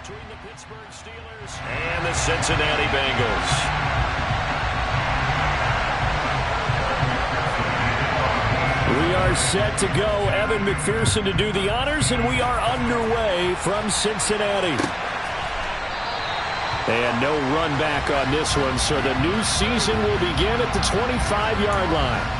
between the Pittsburgh Steelers and the Cincinnati Bengals. We are set to go. Evan McPherson to do the honors, and we are underway from Cincinnati. And no run back on this one, so the new season will begin at the 25-yard line.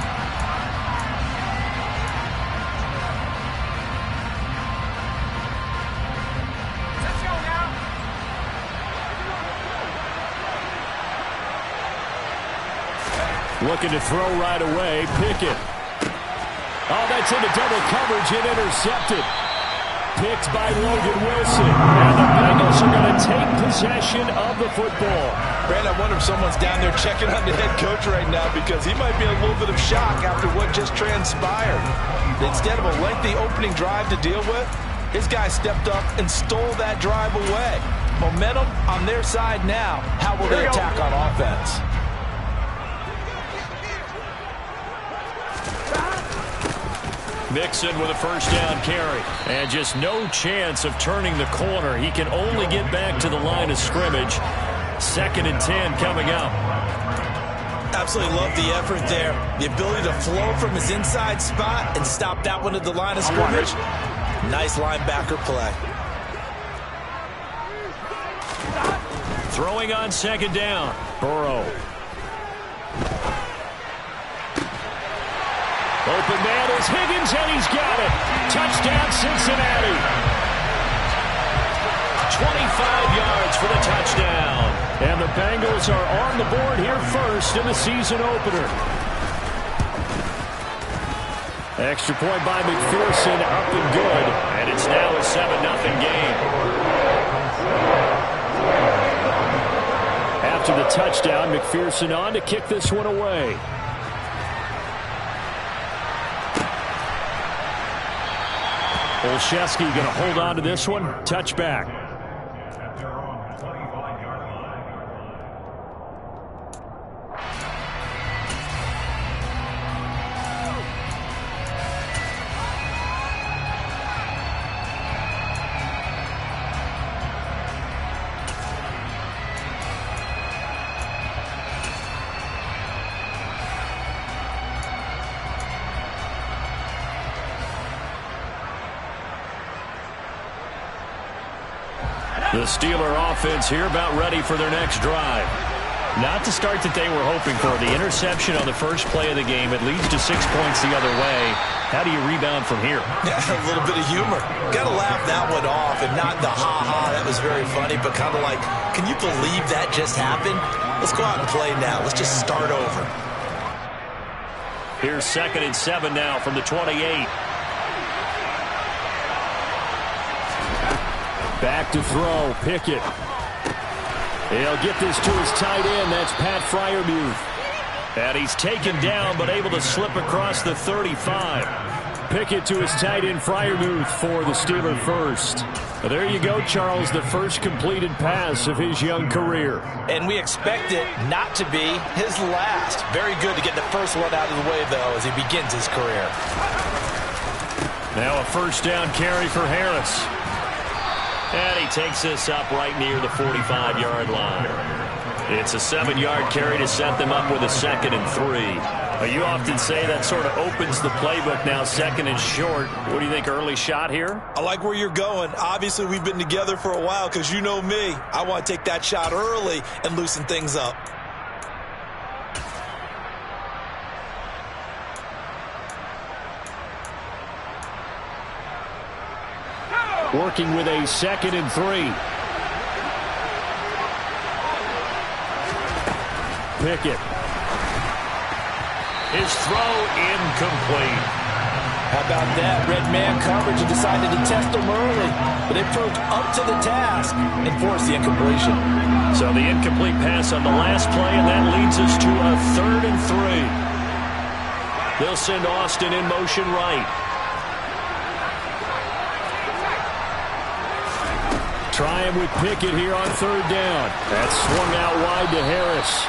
Looking to throw right away. Pickett. Oh, that's into double coverage and intercepted. Picked by Logan Wilson. And the Bengals are going to take possession of the football. Brand, I wonder if someone's down there checking on the head coach right now because he might be in a little bit of shock after what just transpired. Instead of a lengthy opening drive to deal with, his guy stepped up and stole that drive away. Momentum on their side now. How will they attack on offense? Mixon with a first down carry. And just no chance of turning the corner. He can only get back to the line of scrimmage. 2nd and 10 coming up. Absolutely love the effort there. The ability to flow from his inside spot and stop that one at the line of scrimmage. Nice linebacker play. Throwing on 2nd down. Burrow. Open man is Higgins, and he's got it. Touchdown, Cincinnati. 25 yards for the touchdown. And the Bengals are on the board here first in the season opener. Extra point by McPherson, up and good. And it's now a 7-0 game. After the touchdown, McPherson on to kick this one away. Olszewski going to hold on to this one. Touchback. The Steeler offense here about ready for their next drive. Not the start that they were hoping for. The interception on the first play of the game. It leads to 6 points the other way. How do you rebound from here? Yeah, a little bit of humor. Got to laugh that one off, and not the ha-ha, that was very funny, but kind of like, can you believe that just happened? Let's go out and play now. Let's just start over. Here's 2nd and 7 now from the 28. Back to throw. Pickett. He'll get this to his tight end. That's Pat Freiermuth. And he's taken down, but able to slip across the 35. Pickett to his tight end, Freiermuth, for the Steeler first. Well, there you go, Charles, the first completed pass of his young career. And we expect it not to be his last. Very good to get the first one out of the way, though, as he begins his career. Now a first down carry for Harris. And he takes this up right near the 45-yard line. It's a 7-yard carry to set them up with a 2nd and 3. You often say that sort of opens the playbook now, 2nd and short. What do you think, early shot here? I like where you're going. Obviously, we've been together for a while because you know me. I want to take that shot early and loosen things up. Working with a 2nd and 3. Pickett. His throw incomplete. How about that? Red man coverage and decided to test him early. But they proved up to the task and forced the incompletion. So the incomplete pass on the last play, and that leads us to a 3rd and 3. They'll send Austin in motion right. Try him with Pickett here on 3rd down. That's swung out wide to Harris.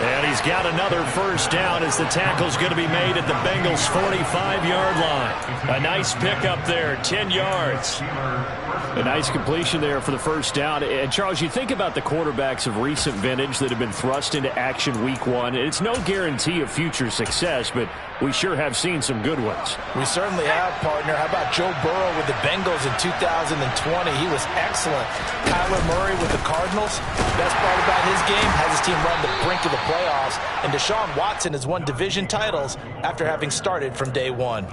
And he's got another first down as the tackle's going to be made at the Bengals' 45-yard line. A nice pickup there, 10 yards. A nice completion there for the first down. And, Charles, you think about the quarterbacks of recent vintage that have been thrust into action week one. It's no guarantee of future success, but we sure have seen some good ones. We certainly have, partner. How about Joe Burrow with the Bengals in 2020? He was excellent. Kyler Murray with the Cardinals. Best part about his game, has his team run the brink of the playoffs. And Deshaun Watson has won division titles after having started from day one.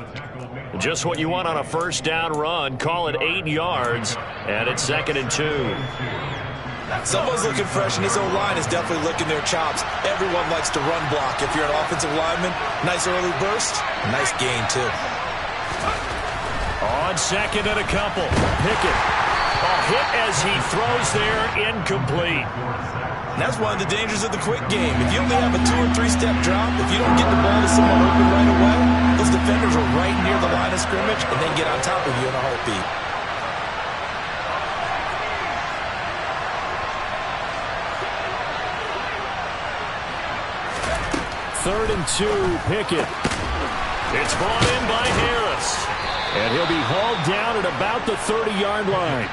Just what you want on a first down run. Call it 8 yards, and it's 2nd and 2. Someone's looking fresh, and his O-line is definitely licking their chops. Everyone likes to run block. If you're an offensive lineman, nice early burst, nice gain, too. On 2nd and a couple, Pickett. A hit as he throws there, incomplete. And that's one of the dangers of the quick game. If you only have a 2- or 3-step drop, if you don't get the ball to someone open right away, those defenders are right near the line of scrimmage and then get on top of you in a heartbeat. Third and 2, Pickett. It's brought in by Harris. And he'll be hauled down at about the 30-yard line.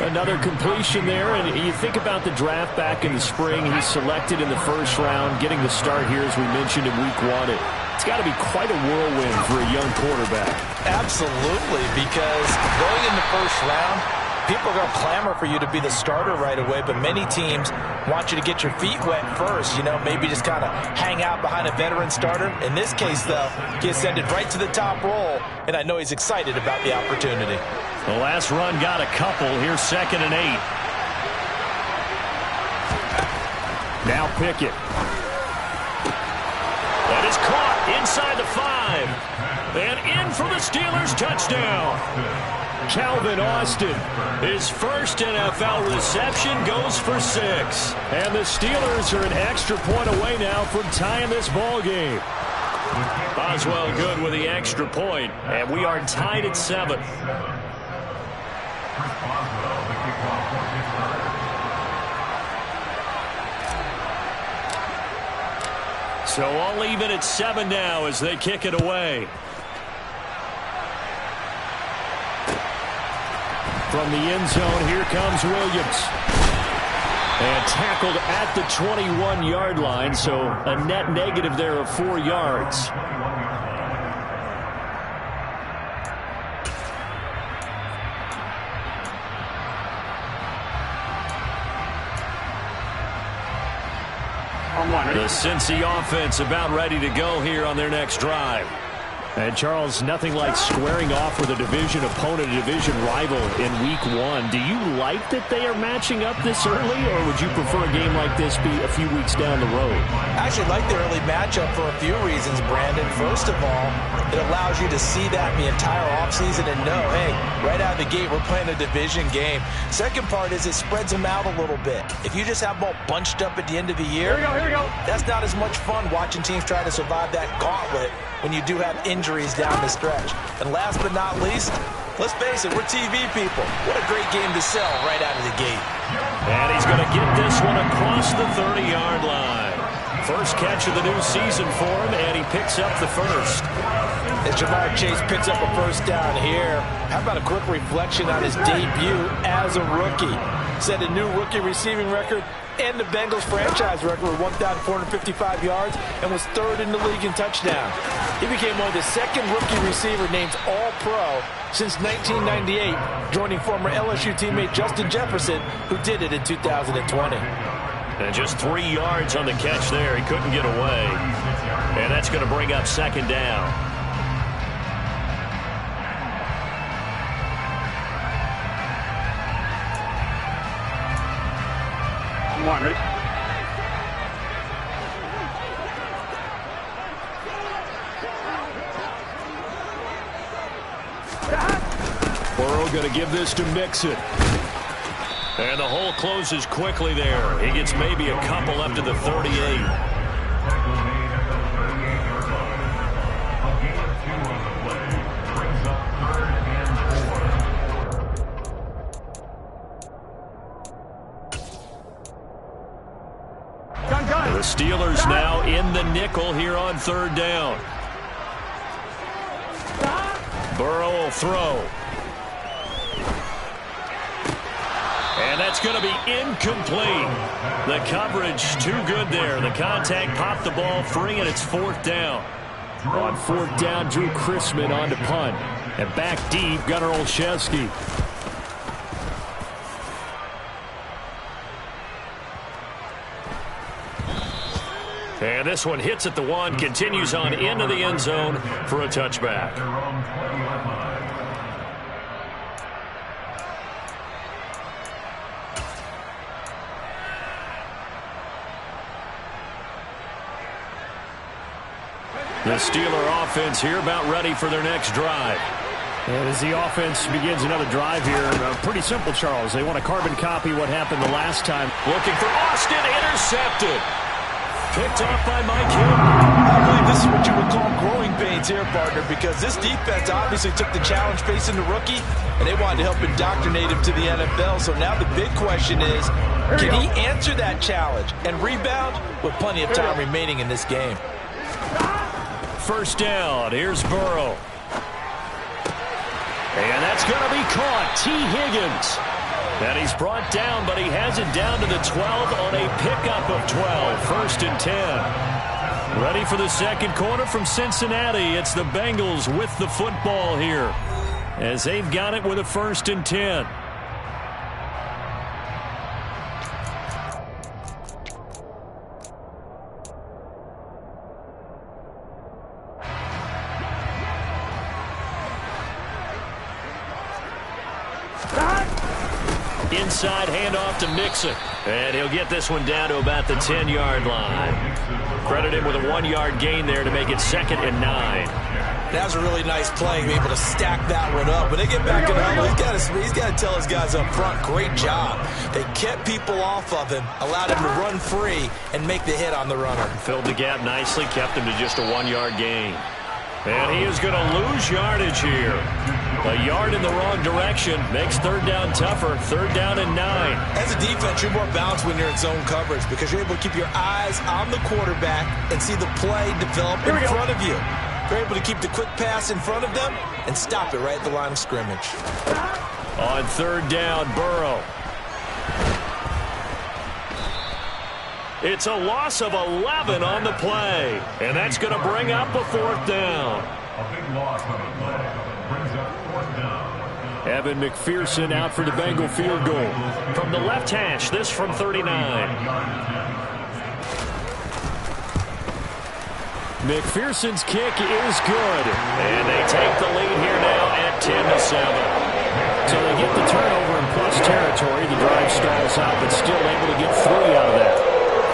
Another completion there, and you think about the draft back in the spring. He's selected in the first round, getting the start here, as we mentioned, in week one. It's got to be quite a whirlwind for a young quarterback. Absolutely, because going in the first round, people are going to clamor for you to be the starter right away, but many teams want you to get your feet wet first, maybe just kind of hang out behind a veteran starter. In this case, though, he ascended right to the top roll, and I know he's excited about the opportunity. The last run got a couple. Here's 2nd and 8. Now Pickett. That is caught inside the 5. And in for the Steelers touchdown. Calvin Austin, his first NFL reception, goes for 6. And the Steelers are an extra point away now from tying this ball game. Boswell good with the extra point, and we are tied at 7. So all even at 7 now as they kick it away. From the end zone, here comes Williams. And tackled at the 21-yard line, so a net negative there of 4 yards. The Cincy offense about ready to go here on their next drive. And, Charles, nothing like squaring off with a division opponent, a division rival in week one. Do you like that they are matching up this early, or would you prefer a game like this be a few weeks down the road? I actually like the early matchup for a few reasons, Brandon. First of all, it allows you to see that in the entire offseason and know, hey, right out of the gate, we're playing a division game. Second part is it spreads them out a little bit. If you just have them all bunched up at the end of the year, here we go. That's not as much fun watching teams try to survive that gauntlet when you do have injuries down the stretch. And last but not least, let's face it, we're TV people. What a great game to sell right out of the gate. And he's going to get this one across the 30-yard line. First catch of the new season for him, and he picks up the first. As Jamar Chase picks up a first down here, how about a quick reflection on his debut as a rookie? Set a new rookie receiving record and the Bengals franchise record with 1,455 yards and was third in the league in touchdowns. He became one of the second rookie receiver named All-Pro since 1998, joining former LSU teammate Justin Jefferson, who did it in 2020. And just 3 yards on the catch there. He couldn't get away. And that's going to bring up 2nd down. Burrow going to give this to Mixon. And the hole closes quickly there. He gets maybe a couple up to the 38. Steelers now in the nickel here on third down. Burrow will throw. And that's going to be incomplete. The coverage too good there. The contact popped the ball free, and it's fourth down. On fourth down, Drew Chrisman on to punt. And back deep, Gunnar Olszewski. And this one hits at the one, continues on into the end zone for a touchback. The Steeler offense here about ready for their next drive. And as the offense begins another drive here, pretty simple, Charles. They want to carbon copy what happened the last time. Looking for Austin, intercepted. Picked off by Mike Hill. I believe this is what you would call growing pains here, partner, because this defense obviously took the challenge facing the rookie, and they wanted to help indoctrinate him to the NFL. So now the big question is, can he answer that challenge and rebound with plenty of time remaining in this game? First down, here's Burrow. And that's going to be caught. T. Higgins. And he's brought down, but he has it down to the 12 on a pickup of 12. First and 10. Ready for the second quarter from Cincinnati. It's the Bengals with the football here, as they've got it with a first and 10. Inside handoff to Mixon. And he'll get this one down to about the 10-yard line. Credit him with a 1-yard gain there to make it 2nd and 9. That was a really nice play, to be able to stack that one up. When they get back in the huddle, he's got to tell his guys up front, great job. They kept people off of him, allowed him to run free, and make the hit on the runner. Filled the gap nicely, kept him to just a 1-yard gain. And he is going to lose yardage here. A yard in the wrong direction makes third down tougher. 3rd down and 9. As a defense, you're more balanced when you're in zone coverage because you're able to keep your eyes on the quarterback and see the play develop in front of you. You're able to keep the quick pass in front of them and stop it right at the line of scrimmage. On 3rd down, Burrow. It's a loss of 11 on the play. And that's going to bring up a 4th down. A big loss on the play. Brings up 4th down. Evan McPherson out for the Bengal field goal. From the left hash, this from 39. McPherson's kick is good. And they take the lead here now at 10-7. So they get the turnover in plus territory. The drive stalls out, but still able to get 3 out of that.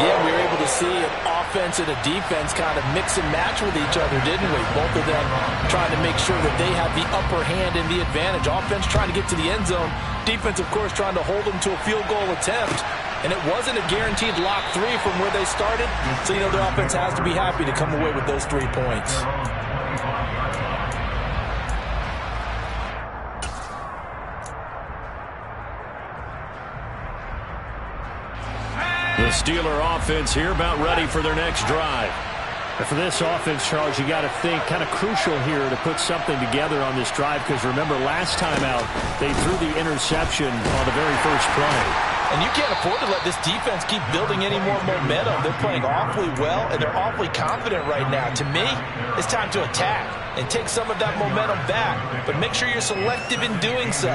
Yeah, we were able to see an offense and a defense kind of mix and match with each other, didn't we? Both of them trying to make sure that they have the upper hand and the advantage. Offense trying to get to the end zone. Defense, of course, trying to hold them to a field goal attempt. And it wasn't a guaranteed lock 3 from where they started. So, their offense has to be happy to come away with those 3 points. The Steeler offense here about ready for their next drive. And for this offense, Charles, you got to think kind of crucial here to put something together on this drive because remember last time out they threw the interception on the very first play. And you can't afford to let this defense keep building any more momentum. They're playing awfully well, and they're awfully confident right now. To me, it's time to attack and take some of that momentum back. But make sure you're selective in doing so.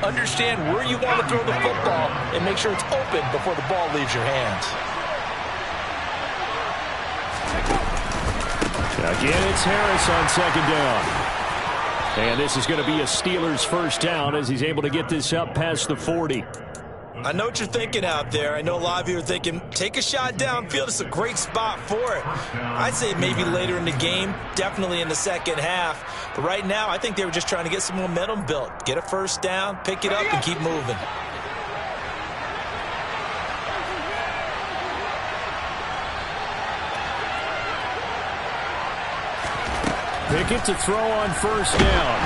Understand where you want to throw the football and make sure it's open before the ball leaves your hands. Again, it's Harris on 2nd down. And this is going to be a Steelers first down as he's able to get this up past the 40. I know what you're thinking out there. I know a lot of you are thinking, take a shot downfield. It's a great spot for it. I'd say maybe later in the game, definitely in the second half. But right now, I think they were just trying to get some momentum built. Get a first down, pick it up, and keep moving. Pickett to throw on first down.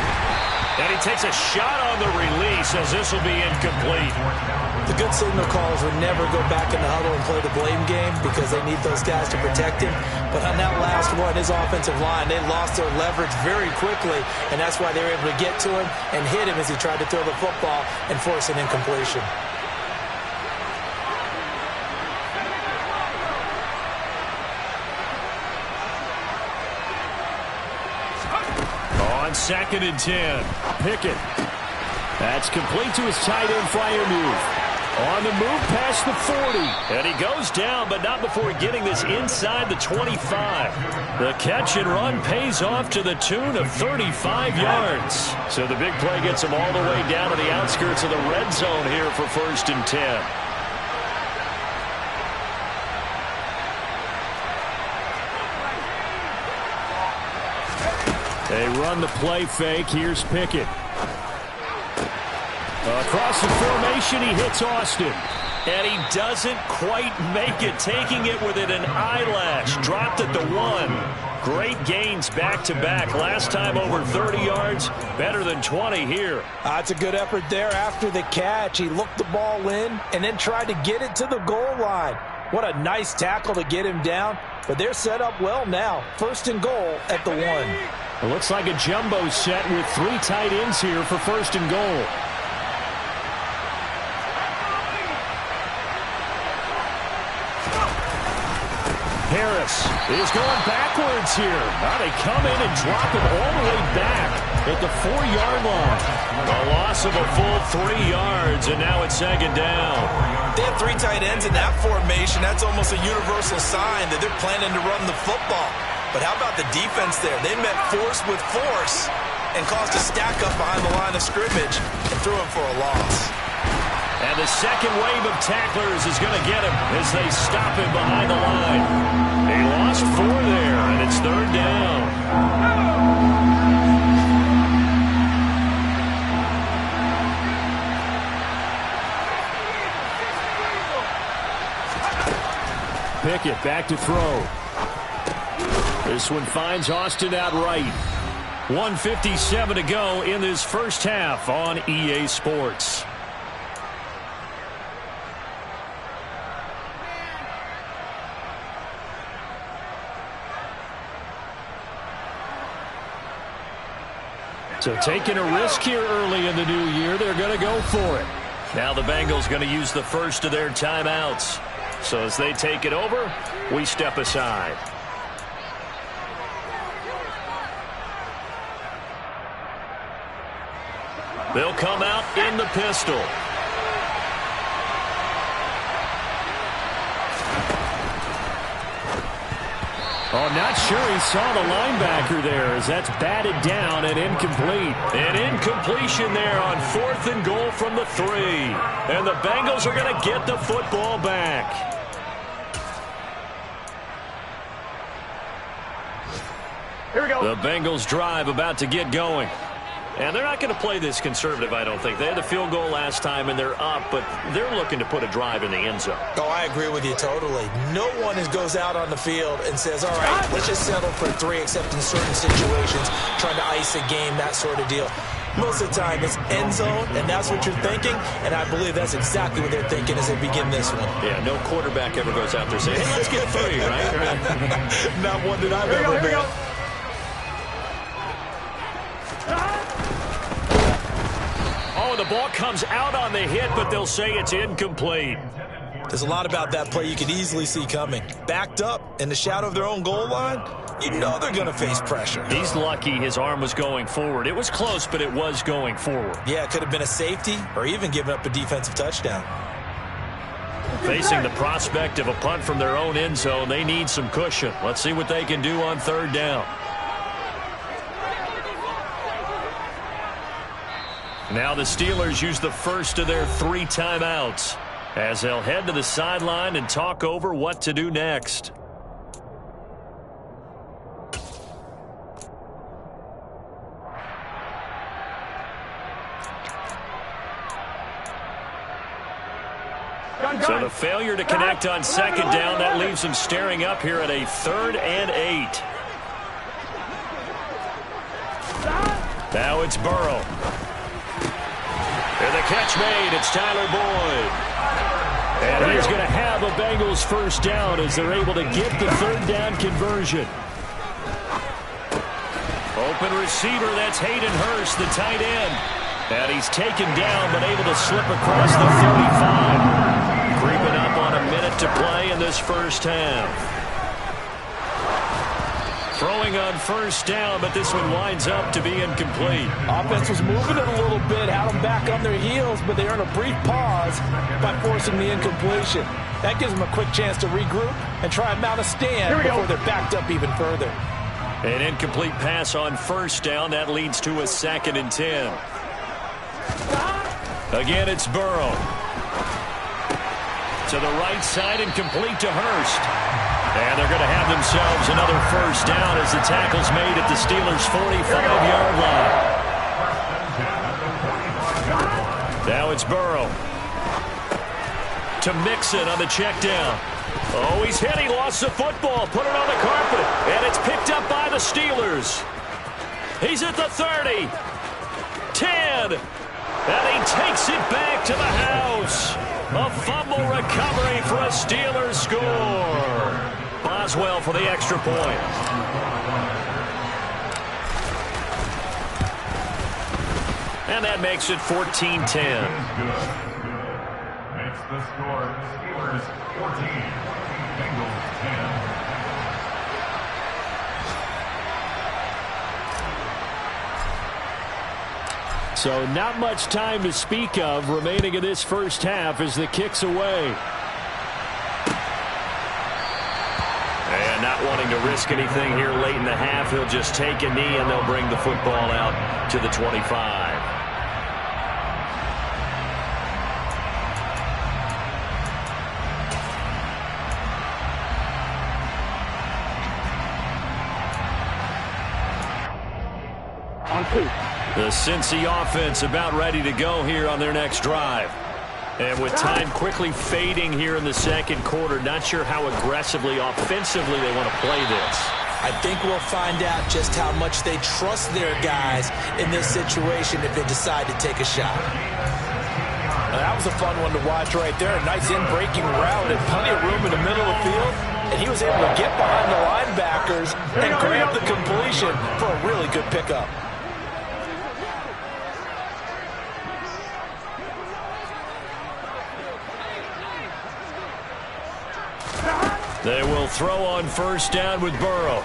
And he takes a shot on the release as this will be incomplete. The good signal callers would never go back in the huddle and play the blame game because they need those guys to protect him. But on that last one, his offensive line, they lost their leverage very quickly, and that's why they were able to get to him and hit him as he tried to throw the football and force an incompletion. On 2nd and 10, Pickett. That's complete to his tight end Freiermuth. On the move past the 40. And he goes down, but not before getting this inside the 25. The catch and run pays off to the tune of 35 yards. So the big play gets him all the way down to the outskirts of the red zone here for 1st and 10. They run the play fake. Here's Pickett. Across the formation, he hits Austin. And he doesn't quite make it, taking it within an eyelash. Dropped at the 1. Great gains back-to-back. Last time over 30 yards, better than 20 here. That's a good effort there after the catch. He looked the ball in and then tried to get it to the goal line. What a nice tackle to get him down. But they're set up well now. 1st and goal at the 1. It looks like a jumbo set with 3 tight ends here for 1st and goal. Harris is going backwards here. Now they come in and drop him all the way back at the 4-yard line. A loss of a full 3 yards, and now it's 2nd down. They have 3 tight ends in that formation. That's almost a universal sign that they're planning to run the football. But how about the defense there? They met force with force and caused a stack up behind the line of scrimmage and threw him for a loss. And the second wave of tacklers is going to get him as they stop him behind the line. They lost 4 there, and it's 3rd down. Pickett back to throw. This one finds Austin outright. 1:57 to go in this first half on EA Sports. So taking a risk here early in the new year, they're going to go for it. Now the Bengals going to use the first of their timeouts. So as they take it over, we step aside. They'll come out in the pistol. Oh, not sure he saw the linebacker there as that's batted down and incomplete. An incompletion there on 4th and goal from the 3. And the Bengals are going to get the football back. Here we go. The Bengals drive about to get going. And they're not going to play this conservative, I don't think. They had the field goal last time, and they're up, but they're looking to put a drive in the end zone. Oh, I agree with you totally. No one goes out on the field and says, all right, let's just settle for 3, except in certain situations, trying to ice a game, that sort of deal. Most of the time, it's end zone, and that's what you're thinking, and I believe that's exactly what they're thinking as they begin this one. Yeah, no quarterback ever goes out there saying, hey, let's get 3, right? Not one that I've ever been. Oh, the ball comes out on the hit, but they'll say it's incomplete. There's a lot about that play you could easily see coming. Backed up in the shadow of their own goal line, you know they're going to face pressure. He's lucky his arm was going forward. It was close, but it was going forward. Yeah, it could have been a safety or even given up a defensive touchdown. Facing the prospect of a punt from their own end zone, they need some cushion. Let's see what they can do on 3rd down. Now the Steelers use the first of their 3 timeouts as they'll head to the sideline and talk over what to do next. So the failure to connect on 2nd down, that leaves them staring up here at a 3rd and 8. Now it's Burrow. And the catch made. It's Tyler Boyd. And he's going to have a Bengals first down as they're able to get the third down conversion. Open receiver, that's Hayden Hurst, the tight end. And he's taken down but able to slip across the 35. Creeping up on a minute to play in this first half. Throwing on first down, but this one winds up to be incomplete. Offense was moving it a little bit, had them back on their heels, but they earned a brief pause by forcing the incompletion. That gives them a quick chance to regroup and try and mount a stand before they're backed up even further. An incomplete pass on first down. That leads to a 2nd and 10. Again, it's Burrow. To the right side and complete to Hurst. And they're going to have themselves another first down as the tackle's made at the Steelers' 45-yard line. Now it's Burrow. To Mixon on the check down. Oh, he's hit. He lost the football. Put it on the carpet. And it's picked up by the Steelers. He's at the 30. 10. And he takes it back to the house. A fumble recovery for a Steelers score. Boswell for the extra point. And that makes it 14-10. Makes the score Steelers 14, Bengals 10. So not much time to speak of remaining in this first half as the kick's away. And not wanting to risk anything here late in the half, he'll just take a knee and they'll bring the football out to the 25. The Cincy offense about ready to go here on their next drive. And with time quickly fading here in the second quarter, not sure how aggressively, offensively they want to play this. I think we'll find out just how much they trust their guys in this situation if they decide to take a shot. Now, that was a fun one to watch right there. A nice in-breaking route and plenty of room in the middle of the field. And he was able to get behind the linebackers and grab the completion for a really good pickup. They will throw on first down with Burrow.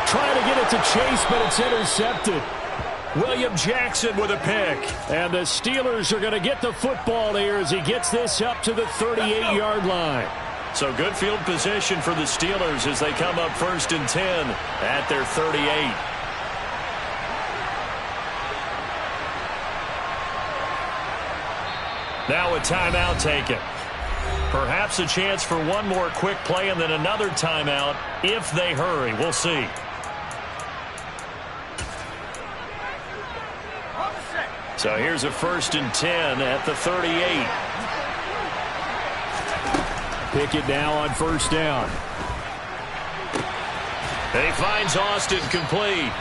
Trying to get it to Chase, but it's intercepted. William Jackson with a pick. And the Steelers are going to get the football here as he gets this up to the 38-yard line. So good field position for the Steelers as they come up 1st and 10 at their 38. Now a timeout taken. Perhaps a chance for one more quick play and then another timeout if they hurry. We'll see. So here's a 1st and 10 at the 38. Pickett now on first down. He finds Austin complete.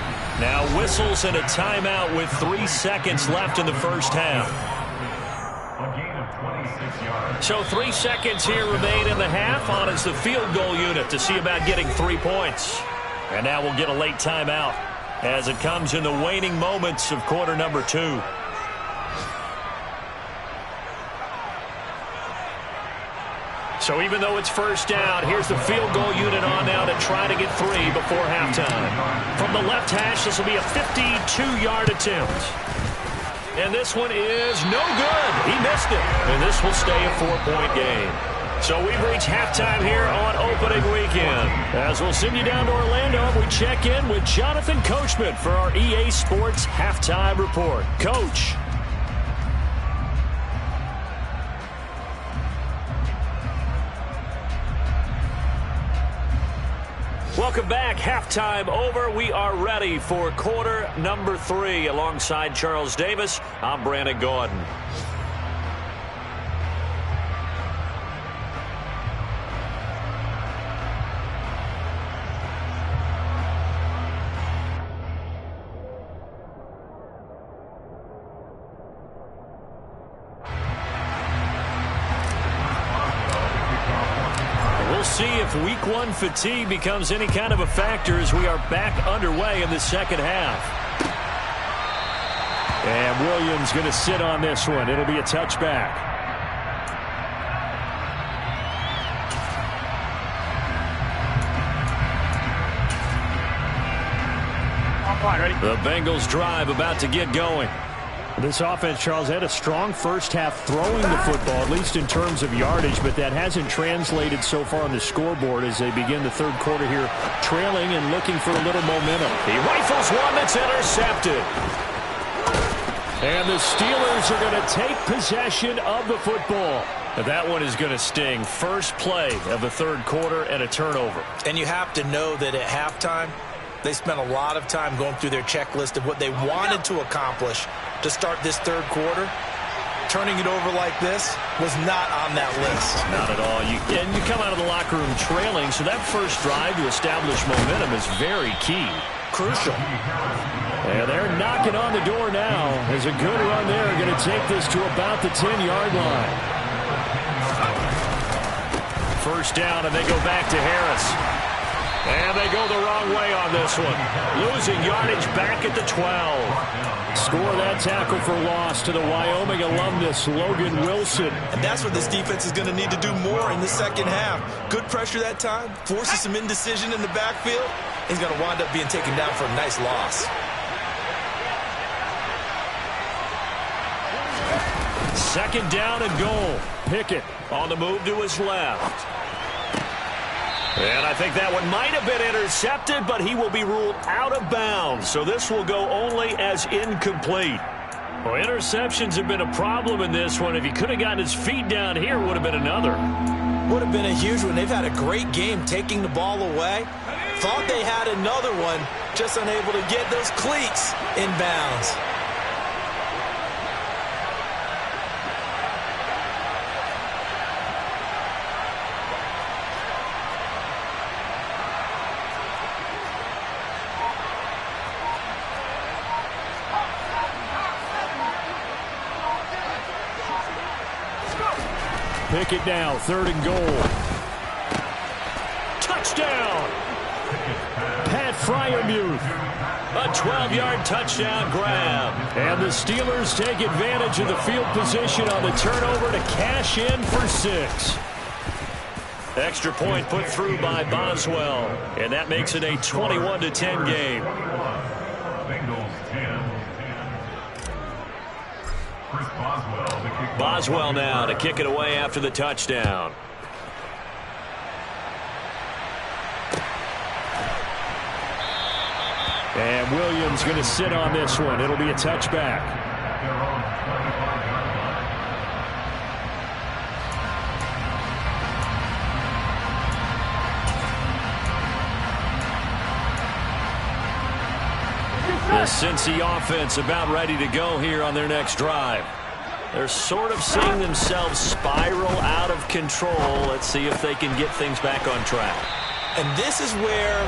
Now whistles and a timeout with 3 seconds left in the first half. So 3 seconds here remain in the half on as the field goal unit to see about getting 3 points. And now we'll get a late timeout as it comes in the waning moments of quarter number 2. So even though it's first down, here's the field goal unit on now to try to get 3 before halftime. From the left hash, this will be a 52-yard attempt. And this one is no good. He missed it. And this will stay a 4-point game. So we've reached halftime here on opening weekend. As we'll send you down to Orlando, we check in with Jonathan Coachman for our EA Sports Halftime Report. Coach. Welcome back. Halftime over. We are ready for quarter number 3. Alongside Charles Davis, I'm Brandon Gordon. see if week one fatigue becomes any kind of a factor as we are back underway in the second half. And Williams going to sit on this one. It'll be a touchback. The Bengals drive about to get going. This offense, Charles, had a strong first half throwing the football, at least in terms of yardage, but that hasn't translated so far on the scoreboard as they begin the third quarter here, trailing and looking for a little momentum. He rifles one that's intercepted. And the Steelers are going to take possession of the football. That one is going to sting. First play of the third quarter and a turnover. And you have to know that at halftime, they spent a lot of time going through their checklist of what they wanted to accomplish to start this third quarter. Turning it over like this was not on that list. Not at all. And you come out of the locker room trailing, so that first drive to establish momentum is very key. Crucial. And they're knocking on the door now. There's a good run there. Going to take this to about the 10-yard line. First down, and they go back to Harris. And they go the wrong way on this one. Losing yardage back at the 12. Score that tackle for loss to the Wyoming alumnus, Logan Wilson. And that's what this defense is going to need to do more in the second half. Good pressure that time. Forces some indecision in the backfield. He's going to wind up being taken down for a nice loss. Second down and goal. Pickett on the move to his left. And I think that one might have been intercepted, but he will be ruled out of bounds. So this will go only as incomplete. Well, interceptions have been a problem in this one. If he could have gotten his feet down here, it would have been another. Would have been a huge one. They've had a great game taking the ball away. Thought they had another one, just unable to get those cleats in bounds. Pickett now, third and goal. Touchdown! Pat Freiermuth. A 12-yard touchdown grab. And the Steelers take advantage of the field position on the turnover to cash in for 6. Extra point put through by Boswell. And that makes it a 21-10 game. Bengals 10. Chris Boswell now to kick it away after the touchdown. And Williams going to sit on this one. It'll be a touchback. The Cincy offense about ready to go here on their next drive. They're sort of seeing themselves spiral out of control. Let's see if they can get things back on track. And this is where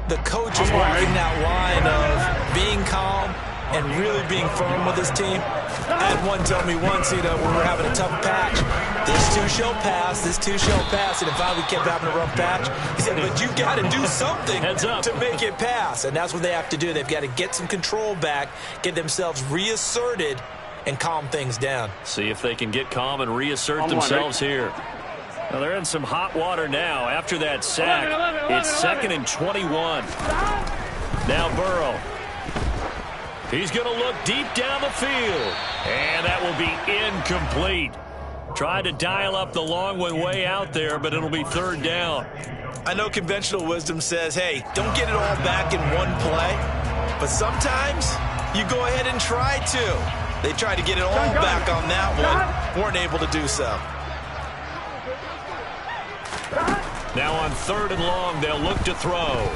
the coach is walking that line of being calm and really being firm with his team. I had one tell me once, when we were having a tough patch, this too shall pass, this too shall pass. And if we kept having a rough patch, he said, but you got to do something to make it pass. And that's what they have to do. They've got to get some control back, get themselves reasserted, and calm things down. See if they can get calm and reassert themselves here. Well, they're in some hot water now. After that sack, it's 2nd and 21. Now Burrow. He's going to look deep down the field. And that will be incomplete. Tried to dial up the long one way out there, but it'll be 3rd down. I know conventional wisdom says, hey, don't get it all back in one play. But sometimes you go ahead and try to. They tried to get it all back on that one. Weren't able to do so. Now on 3rd and long, they'll look to throw.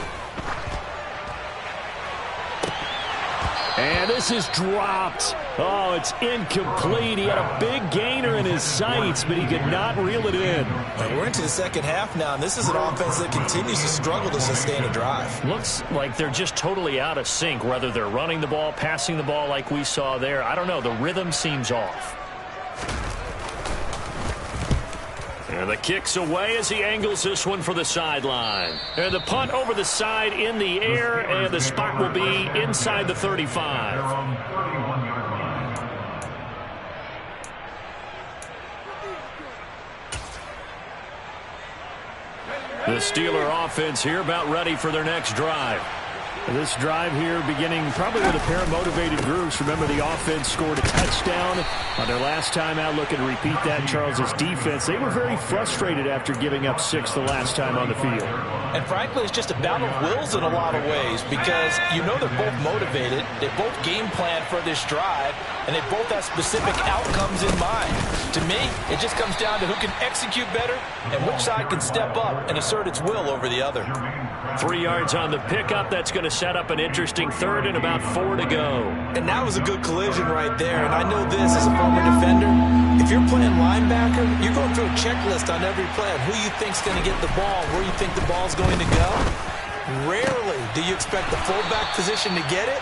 And this is dropped. Oh, it's incomplete. He had a big gainer in his sights, but he could not reel it in. And we're into the second half now, and this is an offense that continues to struggle to sustain a drive. Looks like they're just totally out of sync, whether they're running the ball, passing the ball like we saw there. I don't know. The rhythm seems off. And the kick's away as he angles this one for the sideline. And the punt over the side in the air, and the spot will be inside the 35. The Steeler offense here about ready for their next drive. This drive here beginning probably with a pair of motivated groups. Remember, the offense scored a touchdown on their last time out. Looking to repeat that. Charles's defense, they were very frustrated after giving up 6 the last time on the field. And frankly, it's just a battle of wills in a lot of ways, because you know they're both motivated. They both game plan for this drive, and they both have specific outcomes in mind. To me, it just comes down to who can execute better and which side can step up and assert its will over the other. 3 yards on the pickup. That's going to set up an interesting third and about 4 to go. And that was a good collision right there. And I know this as a former defender. If you're playing linebacker, you're going through a checklist on every play of who you think's going to get the ball, where you think the ball's going to go. Rarely do you expect the fullback position to get it.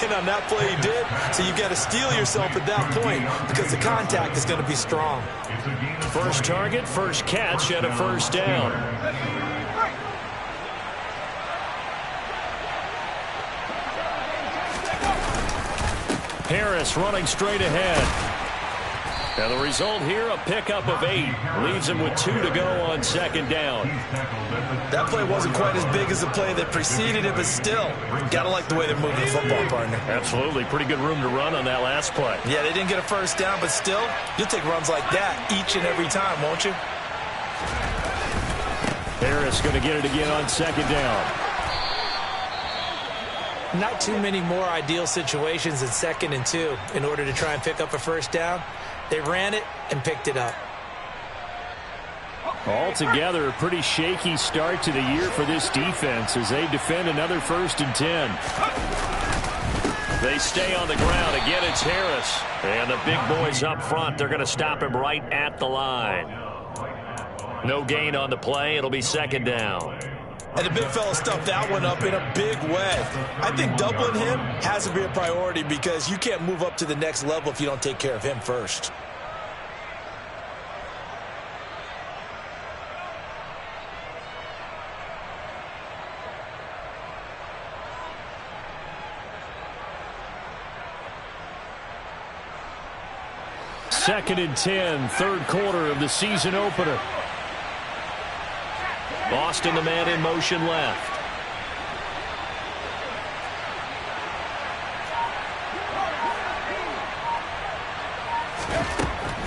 And on that play he did. So you've got to steel yourself at that point because the contact is going to be strong. First target, first catch, and a first down. Harris running straight ahead. And the result here, a pickup of 8. Leaves him with 2 to go on second down. That play wasn't quite as big as the play that preceded it, but still, gotta like the way they're moving the football, partner. Absolutely. Pretty good room to run on that last play. Yeah, they didn't get a first down, but still, you'll take runs like that each and every time, won't you? Harris going to get it again on second down. Not too many more ideal situations than 2nd and 2 in order to try and pick up a first down. They ran it and picked it up. Altogether, a pretty shaky start to the year for this defense as they defend another 1st and 10. They stay on the ground. Again, it's Harris. And the big boys up front, they're going to stop him right at the line. No gain on the play. It'll be second down. And the big fella stuffed that one up in a big way. I think doubling him has to be a priority because you can't move up to the next level if you don't take care of him first. Second and 10, third quarter of the season opener. Boston, the man in motion left.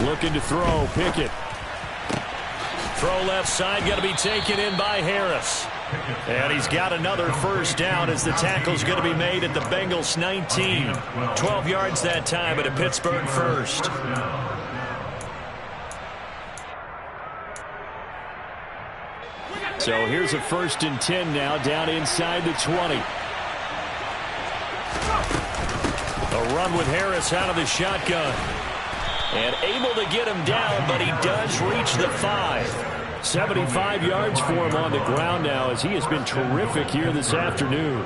Looking to throw, Pickett. Throw left side, got to be taken in by Harris. And he's got another first down as the tackle's going to be made at the Bengals 19. 12 yards that time at a Pittsburgh first. So here's a 1st and 10 now, down inside the 20. A run with Harris out of the shotgun. And able to get him down, but he does reach the 5. 75 yards for him on the ground now as he has been terrific here this afternoon.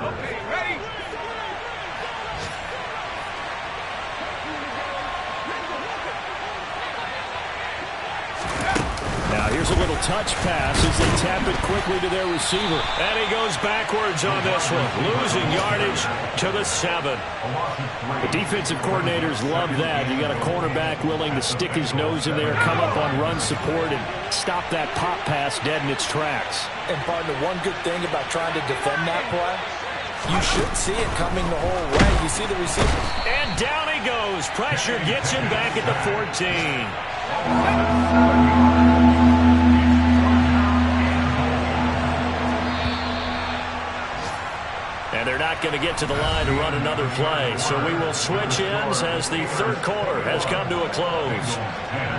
Here's a little touch pass as they tap it quickly to their receiver. And he goes backwards on this one, losing yardage to the 7. The defensive coordinators love that. You got a cornerback willing to stick his nose in there, come up on run support, and stop that pop pass dead in its tracks. And partner, one good thing about trying to defend that play, you should see it coming the whole way. You see the receiver. And down he goes. Pressure gets him back at the 14. And they're not going to get to the line to run another play. So we will switch ends as the third quarter has come to a close.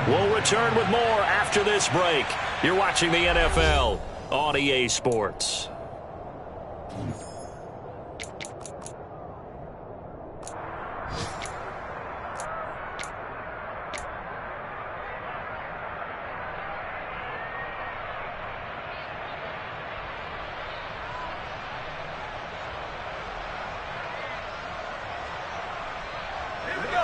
We'll return with more after this break. You're watching the NFL on EA Sports.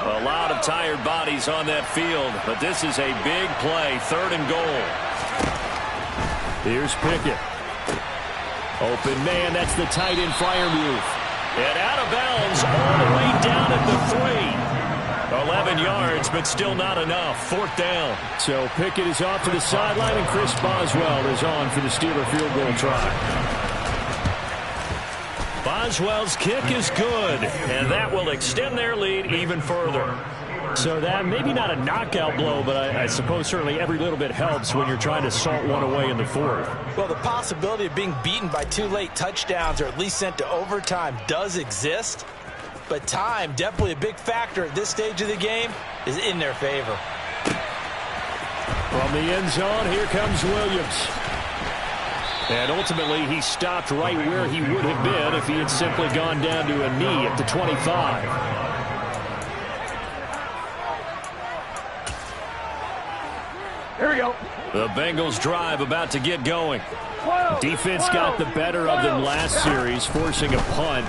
A lot of tired bodies on that field, but this is a big play, 3rd and goal. Here's Pickett. Open man, that's the tight end Freiermuth. And out of bounds all the way down at the 3. 11 yards, but still not enough. 4th down. So Pickett is off to the sideline, and Chris Boswell is on for the Steeler field goal try. Boswell's kick is good, and that will extend their lead even further. So that maybe not a knockout blow, but I suppose certainly every little bit helps when you're trying to salt one away in the 4th. Well, the possibility of being beaten by 2 late touchdowns or at least sent to overtime does exist. But time, definitely a big factor at this stage of the game, is in their favor. From the end zone, here comes Williams. And ultimately, he stopped right where he would have been if he had simply gone down to a knee at the 25. Here we go. The Bengals drive about to get going. Defense got the better of them last series, forcing a punt.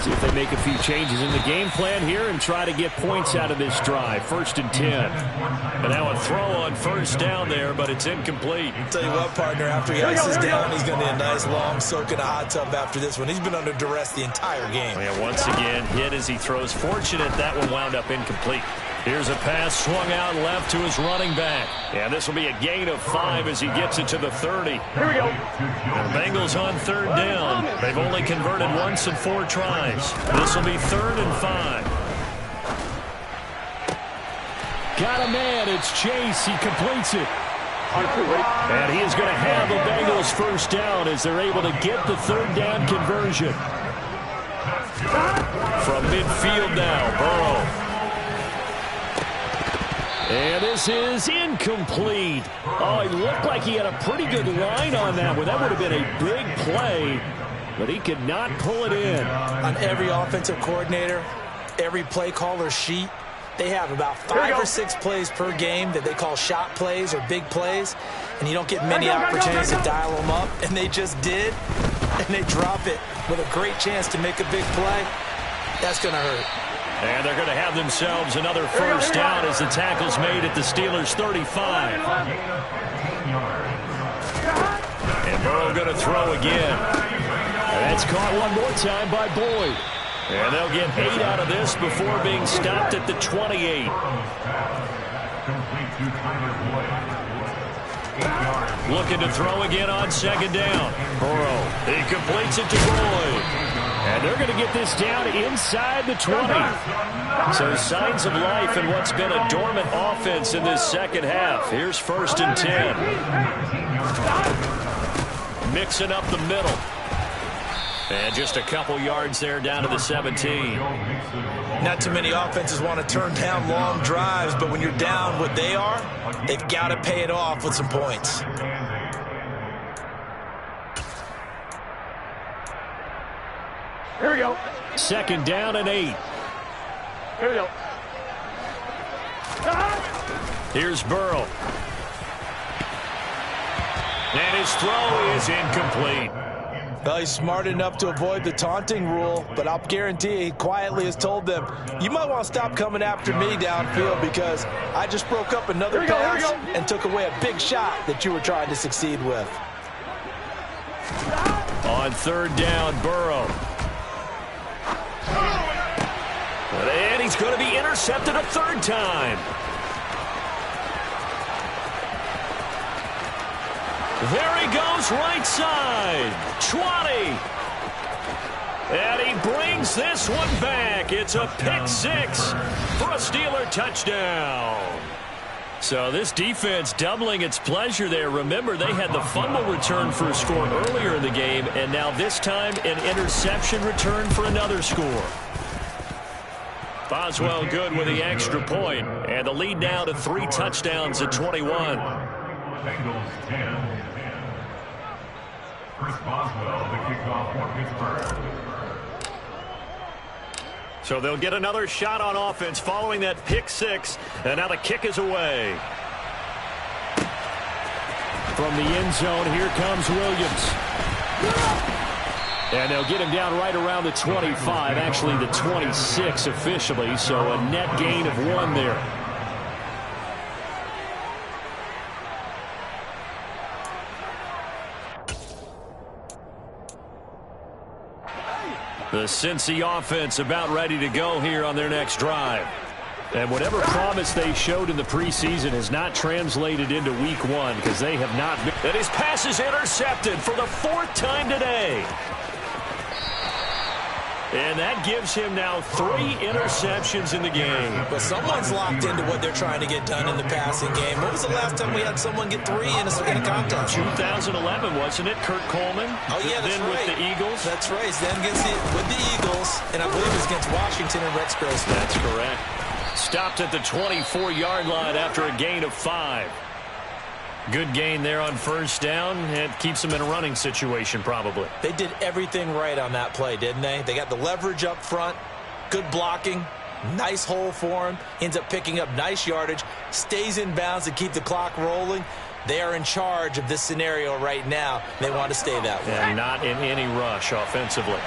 See if they make a few changes in the game plan here and try to get points out of this drive. 1st and 10. And now a throw on 1st down there, but it's incomplete. I'll tell you what, partner, after he ices down, he's going to need a nice long soak in a hot tub after this one. He's been under duress the entire game. And once again, hit as he throws. Fortunate that one wound up incomplete. Here's a pass swung out left to his running back. And this will be a gain of 5 as he gets it to the 30. Here we go. The Bengals on 3rd down. They've only converted once in 4 tries. This will be 3rd and 5. Got a man. It's Chase. He completes it. And he is going to have the Bengals 1st down as they're able to get the 3rd down conversion. From midfield now, Burrow. And this is incomplete. Oh, it looked like he had a pretty good line on that one. That would have been a big play, but he could not pull it in. On every offensive coordinator, every play caller sheet, they have about 5 or 6 plays per game that they call shot plays or big plays, and you don't get many opportunities to dial them up, and they just did, and they drop it with a great chance to make a big play. That's going to hurt. And they're going to have themselves another 1st down as the tackle's made at the Steelers' 35. And Burrow going to throw again. And that's caught one more time by Boyd. And they'll get 8 out of this before being stopped at the 28. Looking to throw again on 2nd down. Burrow, he completes it to Boyd. And they're going to get this down inside the 20. So signs of life in what's been a dormant offense in this 2nd half. Here's 1st and 10. Mixing up the middle. And just a couple yards there down to the 17. Not too many offenses want to turn down long drives, but when you're down what they are, they've got to pay it off with some points. Here we go. 2nd down and 8. Here we go. Here's Burrow. And his throw is incomplete. Well, he's smart enough to avoid the taunting rule, but I'll guarantee he quietly has told them, you might want to stop coming after me downfield because I just broke up another pass and took away a big shot that you were trying to succeed with. On 3rd down, Burrow. And he's going to be intercepted a 3rd time. There he goes, right side. 20. And he brings this one back. It's a pick 6 for a Steeler touchdown. So this defense doubling its pleasure there. Remember, they had the fumble return for a score earlier in the game, and now this time an interception return for another score. Boswell good with the extra point, and the lead now to 3 touchdowns at 21. Bengals 10. Chris Boswell, the kickoff for Pittsburgh. So they'll get another shot on offense following that pick 6, and now the kick is away. From the end zone, here comes Williams. And they'll get him down right around the 25, actually the 26 officially, so a net gain of 1 there. The Cincy offense about ready to go here on their next drive. And whatever promise they showed in the preseason has not translated into week one because they have not been. And his pass is intercepted for the 4th time today. And that gives him now 3 interceptions in the game. But someone's locked into what they're trying to get done in the passing game. When was the last time we had someone get 3 in a contest? 2011, wasn't it? Kurt Coleman. Oh, yeah, that's then right. with the Eagles. That's right. Then with the Eagles, and I believe it was against Washington and Rex Grossman. That's correct. Stopped at the 24-yard line after a gain of 5. Good gain there on first down. It keeps them in a running situation probably. They did everything right on that play, didn't they? They got the leverage up front, good blocking, nice hole for him, ends up picking up nice yardage, stays in bounds to keep the clock rolling. They are in charge of this scenario right now. They want to stay that way. And not in any rush offensively.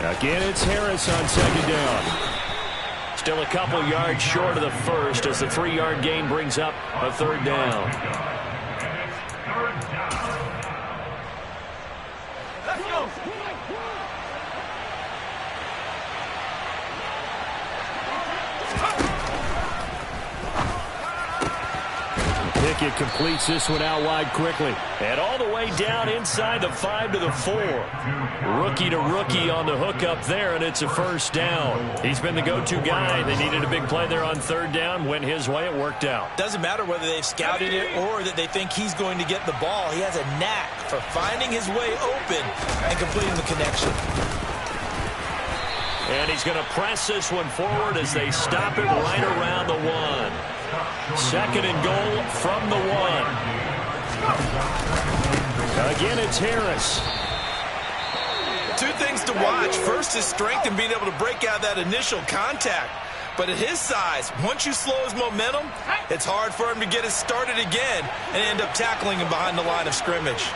Again, it's Harris on second down. Still a couple yards short of the first as the 3-yard gain brings up a 3rd down. Let's go. Pickett completes this one out wide quickly. And all the way down inside the 5 to the 4. Rookie to rookie on the hook up there, and it's a 1st down. He's been the go-to guy. They needed a big play there on 3rd down. Went his way. It worked out. Doesn't matter whether they've scouted it or that they think he's going to get the ball. He has a knack for finding his way open and completing the connection. And he's going to press this one forward as they stop it right around the 1. 2nd and goal from the 1. Again, it's Harris. 2 things to watch. First, his strength in being able to break out that initial contact. But at his size, once you slow his momentum, it's hard for him to get it started again and end up tackling him behind the line of scrimmage.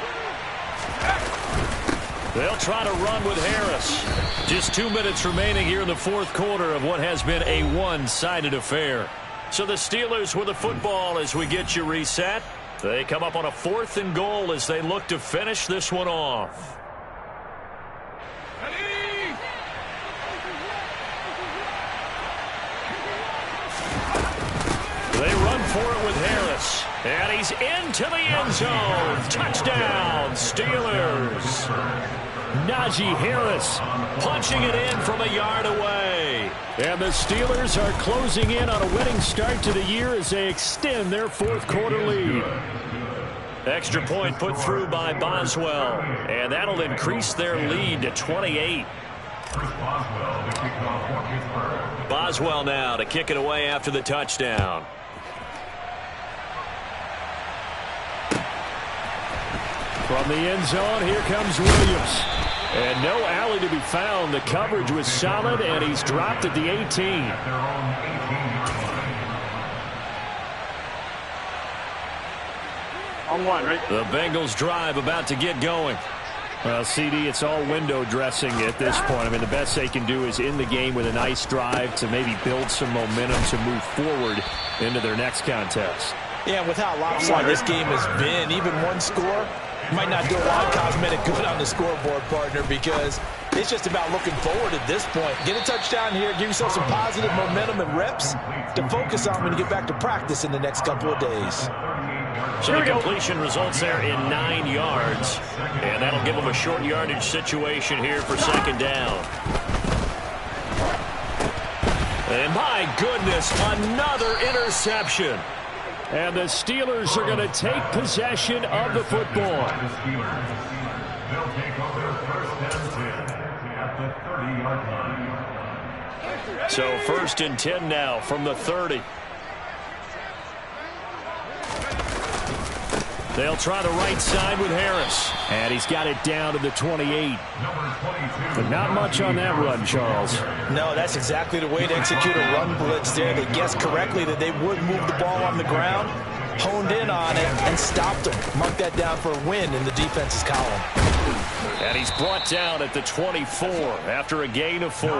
They'll try to run with Harris. Just 2 minutes remaining here in the 4th quarter of what has been a one-sided affair. So the Steelers with the football as we get you reset. They come up on a 4th and goal as they look to finish this one off. They run for it with Harris. And he's into the end zone. Touchdown, Steelers. Najee Harris Punching it in from a yard away. And the Steelers are closing in on a winning start to the year as they extend their 4th quarter lead. Extra point put through by Boswell. And that'll increase their lead to 28. Boswell now to kick it away after the touchdown. From the end zone, here comes Williams. And no alley to be found. The coverage was solid, and he's dropped at the 18. On 1, right? The Bengals drive about to get going. Well, CD, it's all window dressing at this point. I mean, the best they can do is in the game with a nice drive to maybe build some momentum to move forward into their next contest. Yeah, with how lopsided this game has been, even one score might not do a lot of cosmetic good on the scoreboard, partner, because it's just about looking forward at this point. Get a touchdown here, give yourself some positive momentum and reps to focus on when you get back to practice in the next couple of days. So the completion results there in 9 yards. And that'll give them a short yardage situation here for 2nd down. And my goodness, another interception. And the Steelers are going to take possession of the football. They'll take over first and 10 at the 30-yard line. So 1st and 10 now from the 30. They'll try the right side with Harris. And he's got it down to the 28. But not much on that run, Charles. No, that's exactly the way to execute a run blitz there. They guessed correctly that they would move the ball on the ground, honed in on it, and stopped them. Mark that down for a win in the defense's column. And he's brought down at the 24 after a gain of 4.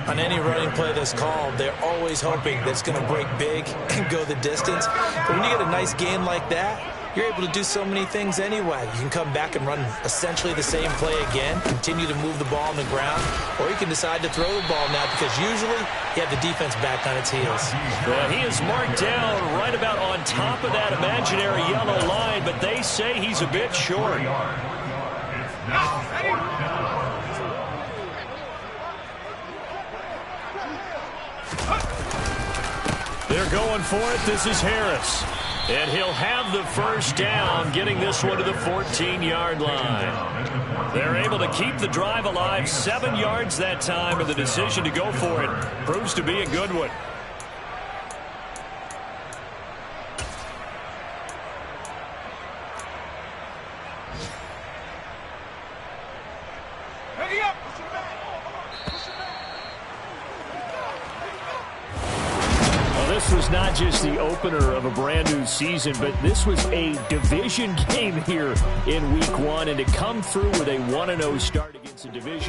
On any running play that's called, they're always hoping that it's going to break big and go the distance. But when you get a nice gain like that, you're able to do so many things anyway. You can come back and run essentially the same play again, continue to move the ball on the ground, or you can decide to throw the ball now because usually you have the defense back on its heels. Well, he is marked down right about on top of that imaginary yellow line, but they say he's a bit short. They're going for it. This is Harris. And he'll have the first down, getting this one to the 14-yard line. They're able to keep the drive alive, 7 yards that time, and the decision to go for it proves to be a good one. This was not just the opener of a brand new season, but this was a division game here in week 1, and to come through with a 1-0 start against a division